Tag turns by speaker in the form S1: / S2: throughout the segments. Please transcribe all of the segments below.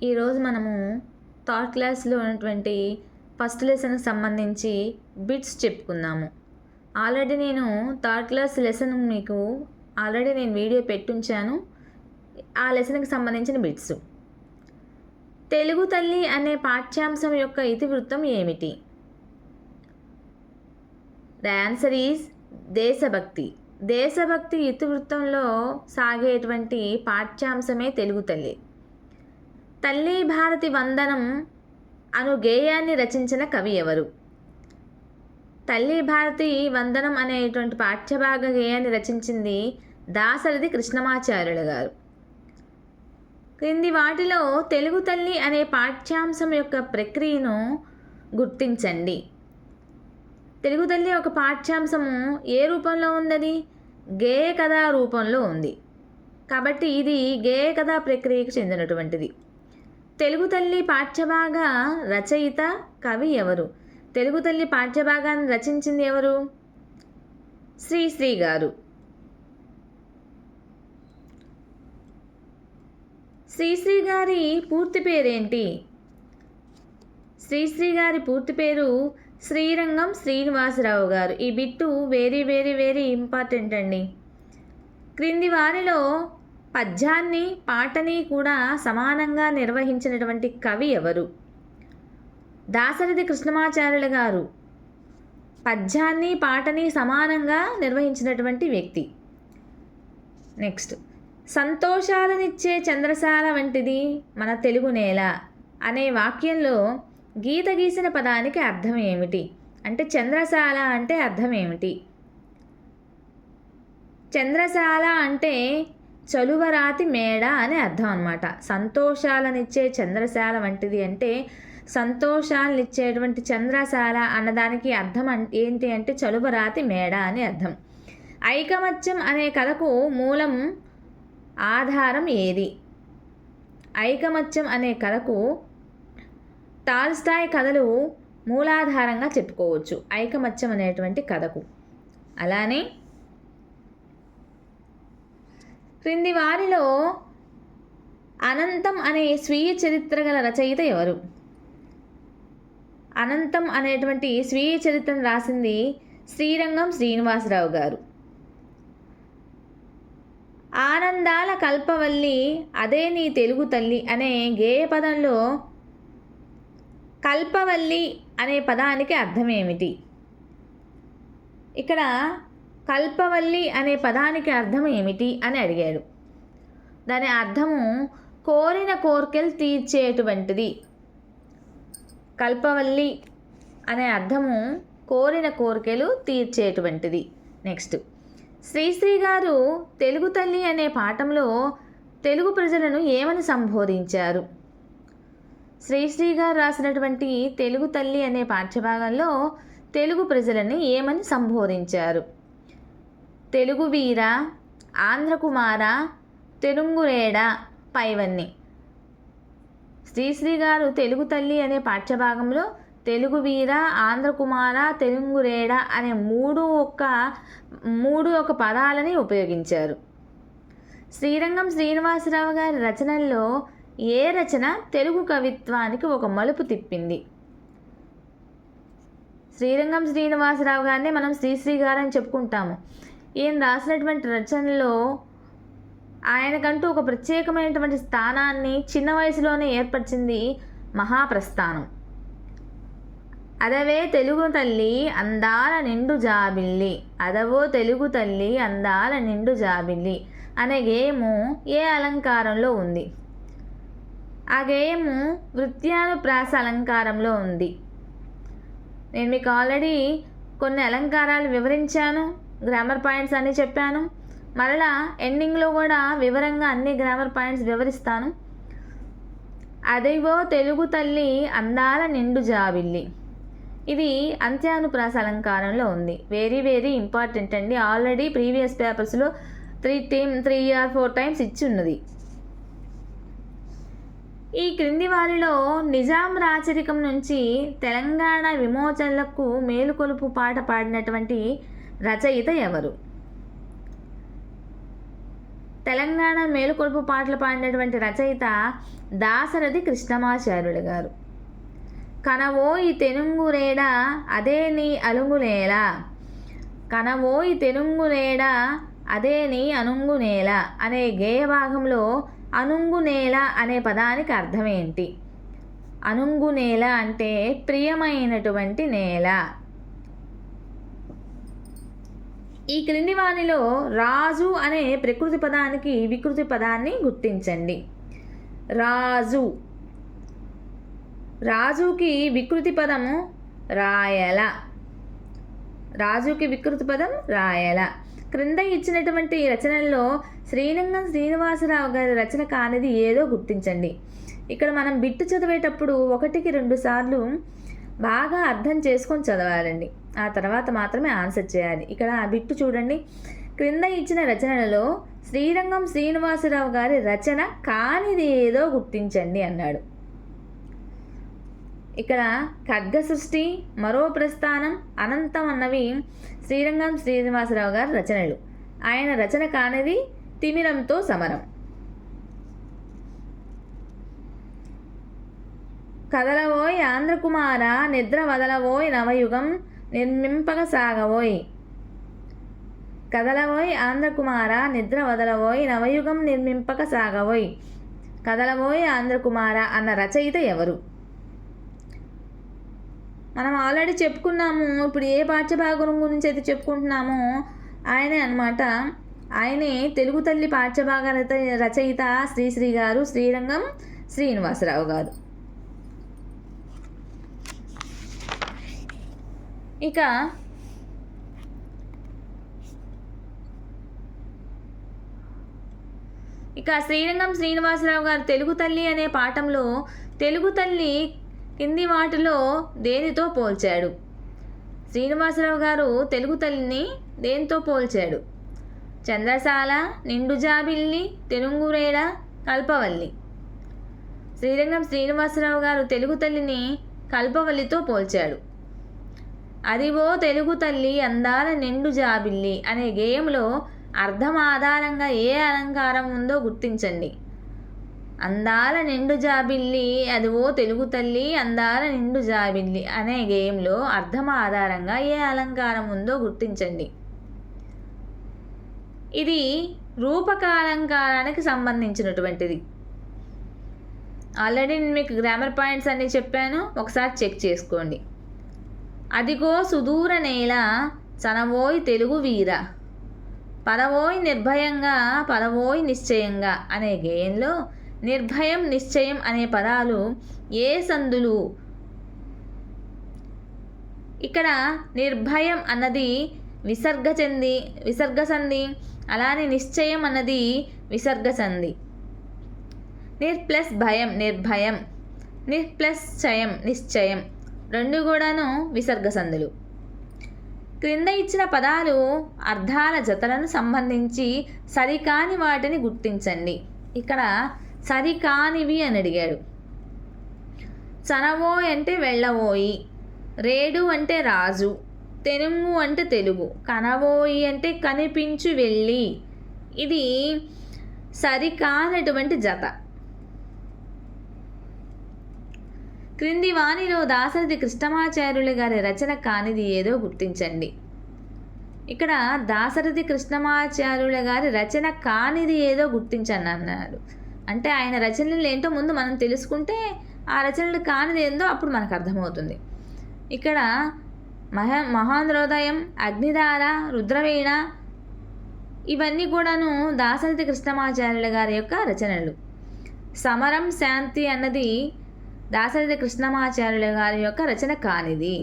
S1: ఈరోజు మనము థర్డ్ క్లాస్లో ఉన్నటువంటి ఫస్ట్ లెసన్కి సంబంధించి బిట్స్ చెప్పుకుందాము. ఆల్రెడీ నేను థర్డ్ క్లాస్ లెసన్ మీకు ఆల్రెడీ నేను వీడియో పెట్టుంచాను. ఆ లెసన్కి సంబంధించిన బిట్స్. తెలుగు తల్లి అనే పాఠ్యాంశం యొక్క ఇతివృత్తం ఏమిటి? ద ఆన్సర్ ఈజ్ దేశభక్తి. దేశభక్తి ఇతివృత్తంలో సాగేటువంటి పాఠ్యాంశమే తెలుగు తల్లి. తల్లి భారతి వందనం అను గేయాన్ని రచించిన కవి ఎవరు? తల్లి భారతి వందనం అనేటువంటి పాఠ్యభాగ గేయాన్ని రచించింది దాశరథి కృష్ణమాచార్యులు గారు. క్రింది వాటిలో తెలుగు తల్లి అనే పాఠ్యాంశం యొక్క ప్రక్రియను గుర్తించండి. తెలుగు తల్లి ఒక పాఠ్యాంశము ఏ రూపంలో ఉన్నది? గేయ కథా రూపంలో ఉంది. కాబట్టి ఇది గేయ కథా ప్రక్రియకు చెందినటువంటిది. తెలుగు తల్లి పాఠ్యభాగ రచయిత కవి ఎవరు? తెలుగు తల్లి పాఠ్యభాగాన్ని రచించింది ఎవరు? శ్రీశ్రీ గారు. శ్రీశ్రీ గారి పూర్తి పేరేంటి? శ్రీశ్రీ గారి పూర్తి పేరు శ్రీరంగం శ్రీనివాసరావు గారు. ఈ bit very very very important అండి. క్రింది వారిలో పద్యాన్ని పాటని కూడా సమానంగా నిర్వహించినటువంటి కవి ఎవరు? దాశరథి కృష్ణమాచార్యులు గారు పద్యాన్ని పాటని సమానంగా నిర్వహించినటువంటి వ్యక్తి. నెక్స్ట్, సంతోషాలనిచ్చే చంద్రశాల వంటిది మన తెలుగు నేల అనే వాక్యంలో గీత గీసిన పదానికి అర్థం ఏమిటి? అంటే చంద్రశాల అంటే అర్థం ఏమిటి? చంద్రశాల అంటే చలువరాతి మేడ అని అర్థం అన్నమాట. సంతోషాలనిచ్చే చంద్రశాల వంటిది అంటే సంతోషాలనిచ్చేటువంటి చంద్రశాల అన్నదానికి అర్థం ఏంటి అంటే చలువరాతి మేడ అని అర్థం. ఐకమత్యం అనే కథకు మూలం ఆధారం ఏది? ఐకమత్యం అనే కథకు టాల్స్టాయ్ కథలు మూలాధారంగా చెప్పుకోవచ్చు ఐకమత్యం అనేటువంటి కథకు. అలానే క్రింది వారిలో అనంతం అనే స్వీయ చరిత్ర గల రచయిత ఎవరు? అనంతం అనేటువంటి స్వీయ చరిత్రను రాసింది శ్రీరంగం శ్రీనివాసరావు గారు. ఆనందాల కల్పవల్లి అదే నీ తెలుగు తల్లి అనే గేయ పదంలో కల్పవల్లి అనే పదానికి అర్థం ఏమిటి? ఇక్కడ కల్పవల్లి అనే పదానికి అర్థం ఏమిటి అని అడిగాడు. దాని అర్థము కోరిన కోర్కెలు తీర్చేటువంటిది. కల్పవల్లి అనే అర్థము కోరిన కోరికలు తీర్చేటువంటిది. నెక్స్ట్, శ్రీశ్రీ గారు తెలుగు తల్లి అనే పాఠంలో తెలుగు ప్రజలను ఏమని సంబోధించారు? శ్రీశ్రీ గారు రాసినటువంటి తెలుగు తల్లి అనే పాఠ్యభాగంలో తెలుగు ప్రజలని ఏమని సంబోధించారు? తెలుగు వీర, ఆంధ్రకుమార, తెనుంగురేడ, పైవన్ని. శ్రీశ్రీ గారు తెలుగు తల్లి అనే పాఠ్యభాగంలో తెలుగు వీర, ఆంధ్రకుమార, తెనుంగురేడ అనే మూడు ఒక పదాలని ఉపయోగించారు. శ్రీరంగం శ్రీనివాసరావు గారి రచనల్లో ఏ రచన తెలుగు కవిత్వానికి ఒక మలుపు తిప్పింది? శ్రీరంగం శ్రీనివాసరావు గారిని మనం శ్రీశ్రీ గారు అని చెప్పుకుంటాము. ఈయన రాసినటువంటి రచనలో ఆయనకంటూ ఒక ప్రత్యేకమైనటువంటి స్థానాన్ని చిన్న వయసులోనే ఏర్పరిచింది మహాప్రస్థానం. అదవే తెలుగు తల్లి అందాల నిండు జాబిల్లి, అదవో తెలుగు తల్లి అందాల నిండు జాబిల్లి అనే గేయము ఏ అలంకారంలో ఉంది? ఆ గేయము వృత్యానుప్రాస అలంకారంలో ఉంది. నేను మీకు ఆల్రెడీ కొన్ని అలంకారాలు వివరించాను, గ్రామర్ పాయింట్స్ అన్నీ చెప్పాను. మరలా ఎండింగ్లో కూడా వివరంగా అన్ని గ్రామర్ పాయింట్స్ వివరిస్తాను. అదిగో తెలుగు తల్లి అందాల నిండు జాబిల్లి, ఇది అంత్యానుప్రాస అలంకారంలో ఉంది. వెరీ వెరీ ఇంపార్టెంట్ అండి. ఆల్రెడీ ప్రీవియస్ పేపర్స్లో 3 or 4 టైమ్స్ ఇచ్చి ఉన్నది. ఈ క్రింది వారిలో నిజాం రాచరికం నుంచి తెలంగాణ విమోచనలకు మేలుకొలుపు పాట పాడినటువంటి రచయిత ఎవరు? తెలంగాణ మేలుకొలుపు పాటలు పాడినటువంటి రచయిత దాశరథి కృష్ణమాచార్యులు గారు. కనవోయి తెనుంగురేడ అదే నీ అలుంగునేల, కనవోయి తెనుంగునేడ అదే నీ అనుంగునేల అనే గేయభాగంలో అనుంగునేల అనే పదానికి అర్థం ఏంటి? అనుంగునేల అంటే ప్రియమైనటువంటి నేల. ఈ క్రింది వానిలో రాజు అనే ప్రకృతి పదానికి వికృతి పదాన్ని గుర్తించండి. రాజు, రాజుకి వికృతి పదము రాయల, రాజుకి వికృతి పదం రాయల. క్రింద ఇచ్చినటువంటి రచనల్లో శ్రీరంగం శ్రీనివాసరావు గారి రచన కానిది ఏదో గుర్తించండి. ఇక్కడ మనం బిట్టు చదివేటప్పుడు 1-2 సార్లు బాగా అర్థం చేసుకొని చదవాలండి. ఆ తర్వాత మాత్రమే ఆన్సర్ చేయాలి. ఇక్కడ ఆ బిట్టు చూడండి. క్రింద ఇచ్చిన రచనలలో శ్రీరంగం శ్రీనివాసరావు గారి రచన కానిది ఏదో గుర్తించండి అన్నాడు. ఇక్కడ ఖడ్గ సృష్టి, మరో ప్రస్థానం, అనంతం అన్నవి శ్రీరంగం శ్రీనివాసరావు గారి రచనలు. ఆయన రచన కానిది తిమిరంతో సమరం. కదలవోయ్ ఆంధ్రకుమార నిద్ర వదలవోయ్ నవయుగం నిర్మింపక సాగవోయ్, కదలవోయ్ ఆంధ్రకుమార నిద్ర వదలవోయ్ నవయుగం నిర్మింపక సాగవోయ్. కదలవోయ్ ఆంధ్రకుమార అన్న రచయిత ఎవరు? మనం ఆల్రెడీ చెప్పుకున్నాము. ఇప్పుడు ఏ పాఠ్యభాగం గురించి అయితే చెప్పుకుంటున్నామో ఆయనే అన్నమాట. ఆయనే తెలుగు తల్లి పాఠ్యభాగ రచయిత శ్రీశ్రీ గారు, శ్రీరంగం శ్రీనివాసరావు గారు. ఇక శ్రీరంగం శ్రీనివాసరావు గారు తెలుగు తల్లి అనే పాఠంలో తెలుగు తల్లి కింది వాటిలో దేనితో పోల్చాడు? శ్రీనివాసరావు గారు తెలుగు తల్లిని దేనితో పోల్చాడు? చంద్రశాల, నిండు జాబిల్లి, తెనుంగురేడ, కల్పవల్లి. శ్రీరంగం శ్రీనివాసరావు గారు తెలుగు తల్లిని కల్పవల్లితో పోల్చాడు. అదివో తెలుగు తల్లి అందాల నిండు జాబిల్లి అనే గేయంలో అర్థం ఆధారంగా ఏ అలంకారం ఉందో గుర్తించండి. అందాల నిండు జాబిల్లి, అదివో తెలుగు తల్లి అందాల నిండు జాబిల్లి అనే గేయంలో అర్థం ఆధారంగా ఏ అలంకారం ఉందో గుర్తించండి. ఇది రూపక అలంకారానికి సంబంధించినటువంటిది. ఆల్రెడీ నేను మీకు గ్రామర్ పాయింట్స్ అన్నీ చెప్పాను, ఒకసారి చెక్ చేసుకోండి. అదిగో సుదూర నేల చనవోయ్ తెలుగు వీర, పదవోయ్ నిర్భయంగా పదవోయ్ నిశ్చయంగా అనే గేయంలో నిర్భయం, నిశ్చయం అనే పదాలు ఏ సందులు? ఇక్కడ నిర్భయం అన్నది విసర్గ సంధి, అలానే నిశ్చయం అన్నది విసర్గ సంధి. నిర్ప్లస్ భయం నిర్భయం, నిర్ప్లస్ చయం నిశ్చయం, రెండు కూడాను విసర్గ సంధులు. క్రింద ఇచ్చిన పదాలు అర్థాల జతలను సంబంధించి సరికాని వాటిని గుర్తించండి. ఇక్కడ సరికానివి అని అడిగాడు. చనవోయ్ అంటే వెళ్ళవోయి, రేడు అంటే రాజు, తెనుంగు అంటే తెలుగు, కనవోయి అంటే కనిపించు వెళ్ళి. ఇది సరికానటువంటి జత. క్రింది వానిలో దాశరథి కృష్ణమాచార్యులు గారి రచన కానిది ఏదో గుర్తించండి. ఇక్కడ దాశరథి కృష్ణమాచార్యుల గారి రచన కానిది ఏదో గుర్తించండి అన్నాడు. అంటే ఆయన రచనలు ఏంటో ముందు మనం తెలుసుకుంటే ఆ రచనలు కానిది ఏందో అప్పుడు మనకు అర్థమవుతుంది. ఇక్కడ మహాంధ్రోదయం, అగ్నిధార, రుద్రవీణ ఇవన్నీ కూడాను దాశరథి కృష్ణమాచార్యుల గారి యొక్క రచనలు. సమరం, శాంతి అన్నది దాశరథి కృష్ణమాచార్యుల గారి యొక్క రచన కానిది.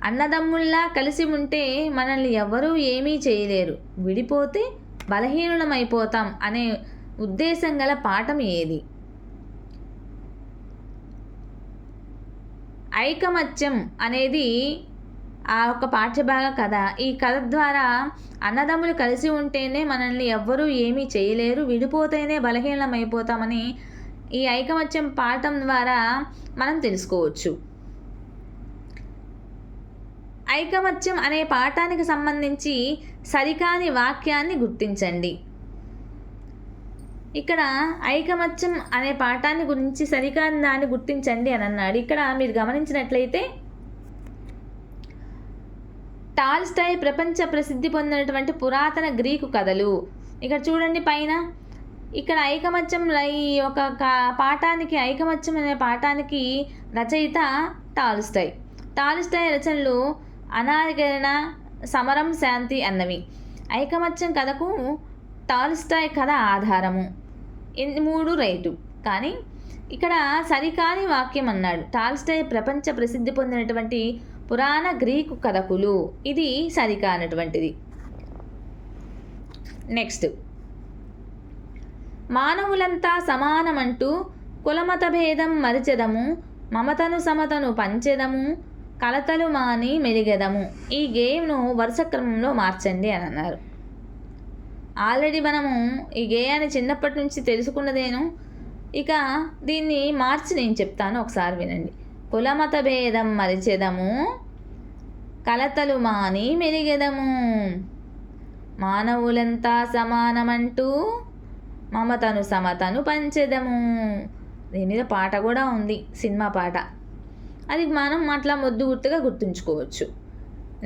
S1: అన్నదమ్ముల్లా కలిసి ఉంటే మనల్ని ఎవ్వరూ ఏమీ చేయలేరు, విడిపోతే బలహీనులమైపోతాం అనే ఉద్దేశం గల పాఠం ఏది? ఐకమత్యం అనేది ఆ ఒక పాఠ్యభాగ కథ. ఈ కథ ద్వారా అన్నదమ్ములు కలిసి ఉంటేనే మనల్ని ఎవ్వరూ ఏమీ చేయలేరు, విడిపోతేనే బలహీనమైపోతామని ఈ ఐకమత్యం పాఠం ద్వారా మనం తెలుసుకోవచ్చు. ఐకమత్యం అనే పాఠానికి సంబంధించి సరికాని వాక్యాన్ని గుర్తించండి. ఇక్కడ ఐకమత్యం అనే పాఠాన్ని గురించి సరికాని దాన్ని గుర్తించండి అని అన్నాడు. ఇక్కడ మీరు గమనించినట్లయితే టాల్స్టాయ్ ప్రపంచ ప్రసిద్ధి పొందినటువంటి పురాతన గ్రీకు కథలు. ఇక్కడ చూడండి పైన, ఇక్కడ ఐకమత్యం ఈ ఒక పాఠానికి, ఐకమత్యం అనే పాఠానికి రచయిత టాల్స్టాయ్. టాల్స్టాయ్ రచనలు అనాగరణ, సమరం, శాంతి అన్నవి. ఐకమత్యం కథకు టాల్స్టాయ్ కథ ఆధారము. 3 రైటు. కానీ ఇక్కడ సరికాని వాక్యం అన్నాడు. టాల్స్టాయ్ ప్రపంచ ప్రసిద్ధి పొందినటువంటి పురాణ గ్రీకు కథకులు, ఇది సరికానటువంటిది. నెక్స్ట్, మానవులంతా సమానమంటూ కులమత భేదం మరిచెదము, మమతను సమతను పంచెదము, కలతలు మాని మెలిగెదము. ఈ గేయంను వరుస క్రమంలో మార్చండి అని అన్నారు. ఆల్రెడీ మనము ఈ గేయాన్ని చిన్నప్పటి నుంచి తెలుసుకున్నదేను. ఇక దీన్ని మార్చి నేను చెప్తాను, ఒకసారి వినండి. కులమత భేదం మరిచెదము, కలతలు మాని మెలిగెదము, మానవులంతా సమానమంటూ మమతను సమతను పంచెదము. దీని మీద పాట కూడా ఉంది, సినిమా పాట. అది మనం అట్లా మొద్దు గుర్తుగా గుర్తుంచుకోవచ్చు.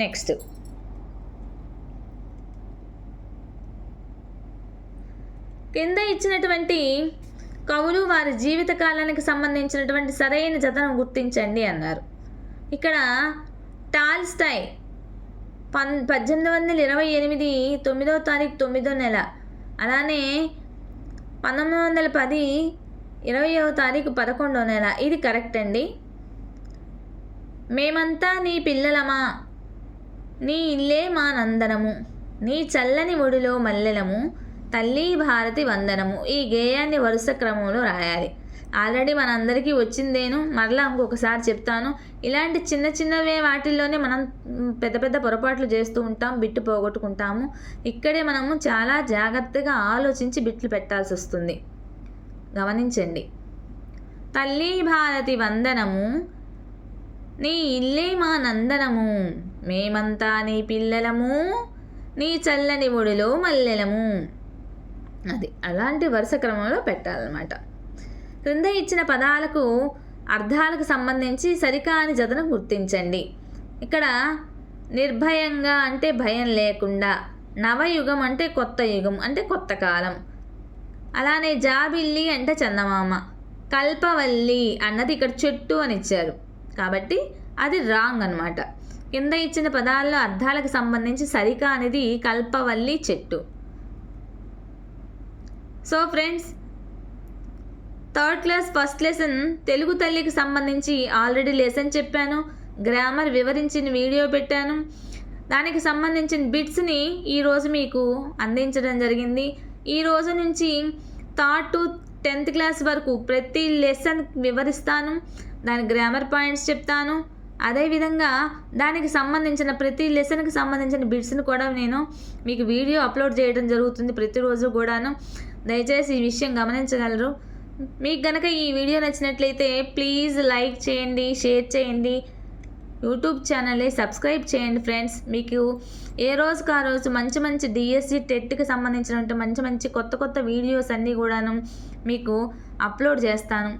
S1: నెక్స్ట్, కింద ఇచ్చినటువంటి కవులు వారి జీవిత కాలానికి సంబంధించినటువంటి సరైన జతను గుర్తించండి అన్నారు. ఇక్కడ టాల్స్టాయ్ 1828 9వ తారీఖు 9వ నెల, అలానే 1910 20వ తారీఖు 11వ నెల. ఇది కరెక్ట్ అండి. మేమంతా నీ పిల్లలమా, నీ ఇల్లే మా నందనము, నీ చల్లని ఒడిలో మల్లెలము, తల్లి భారతి వందనము. ఈ గేయాన్ని వరుస క్రమంలో రాయాలి. ఆల్రెడీ మనందరికీ వచ్చిందేను, మరలా ఇంకొకసారి చెప్తాను. ఇలాంటి చిన్న చిన్నవే వాటిల్లోనే మనం పెద్ద పెద్ద పొరపాట్లు చేస్తూ ఉంటాం, బిట్టు పోగొట్టుకుంటాము. ఇక్కడే మనము చాలా జాగ్రత్తగా ఆలోచించి బిట్లు పెట్టాల్సి వస్తుంది. గమనించండి. తల్లి భారతి వందనము, నీ ఇల్లే మా నందనము, మేమంతా నీ పిల్లలము, నీ చల్లని ఒడిలో మల్లెలము. అది అలాంటి వరుస క్రమంలో పెట్టాలన్నమాట. క్రింద ఇచ్చిన పదాలకు అర్థాలకు సంబంధించి సరికాని జతను గుర్తించండి. ఇక్కడ నిర్భయంగా అంటే భయం లేకుండా, నవయుగం అంటే కొత్త యుగం అంటే కొత్త కాలం, అలానే జాబిల్లి అంటే చందమామ, కల్పవల్లి అన్నది ఇక్కడ చెట్టు అని ఇచ్చారు కాబట్టి అది రాంగ్ అనమాట. కింద ఇచ్చిన పదాల్లో అర్థాలకు సంబంధించి సరికానిది కల్పవల్లి, చెట్టు. So friends, 3rd class first lesson Telugu తల్లికి సంబంధించి ఆల్రెడీ లెసన్ చెప్పాను, గ్రామర్ వివరించిన వీడియో పెట్టాను. దానికి సంబంధించిన బిట్స్ని ఈరోజు మీకు అందించడం జరిగింది. ఈ రోజు నుంచి 3rd to 10th క్లాస్ వరకు ప్రతి లెసన్ వివరిస్తాను, దాని గ్రామర్ పాయింట్స్ చెప్తాను. అదేవిధంగా దానికి సంబంధించిన ప్రతి లెసన్కి సంబంధించిన బిట్స్ని కూడా నేను మీకు వీడియో అప్లోడ్ చేయడం జరుగుతుంది ప్రతిరోజు కూడాను. దయచేసి ఈ విషయం గమనించగలరు. మీకు కనుక ఈ వీడియో నచ్చినట్లయితే ప్లీజ్ లైక్ చేయండి, షేర్ చేయండి, యూట్యూబ్ ఛానల్ని సబ్స్క్రైబ్ చేయండి ఫ్రెండ్స్. మీకు ఏ రోజుకు ఆ రోజు మంచి మంచి డిఎస్సి టెట్కి సంబంధించినటువంటి మంచి మంచి కొత్త కొత్త వీడియోస్ అన్నీ కూడాను మీకు అప్లోడ్ చేస్తాను.